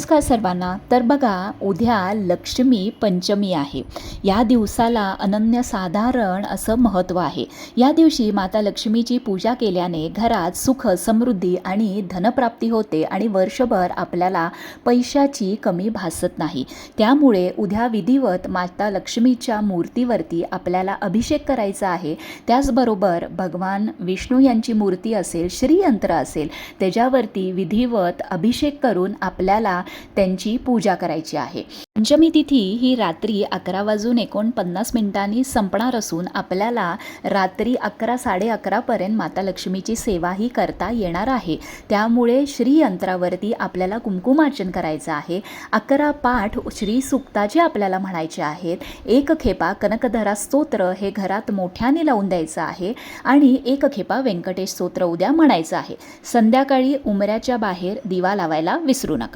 नमस्कार सर्वांना. तर बघा, उद्या लक्ष्मी पंचमी आहे. या दिवसाला अनन्यसाधारण असं महत्त्व आहे. या दिवशी माता लक्ष्मीची पूजा केल्याने घरात सुख, समृद्धी आणि धनप्राप्ती होते आणि वर्षभर आपल्याला पैशाची कमी भासत नाही. त्यामुळे उद्या विधिवत माता लक्ष्मीच्या मूर्तीवरती आपल्याला अभिषेक करायचा आहे. त्याचबरोबर भगवान विष्णू यांची मूर्ती असेल, श्रीयंत्र असेल, त्याच्यावरती विधिवत अभिषेक करून आपल्याला त्यांची पूजा करायची आहे. पंचमी तिथी ही रात्री 11:49 संपणार असून आपल्याला रात्री 11-11:30 पर्यंत माता लक्ष्मीची सेवाही करता येणार आहे. त्यामुळे श्रीयंत्रावरती आपल्याला कुंकुमार्चन करायचं आहे. 11 पाठ श्री सुक्ताचे आपल्याला म्हणायचे आहेत. 1 खेपा कनकधरा स्तोत्र हे घरात मोठ्याने लावून द्यायचं आहे आणि 1 खेपा व्यंकटेश स्तोत्र उद्या म्हणायचं आहे. संध्याकाळी उंबऱ्याच्या बाहेर दिवा लावायला विसरू नका.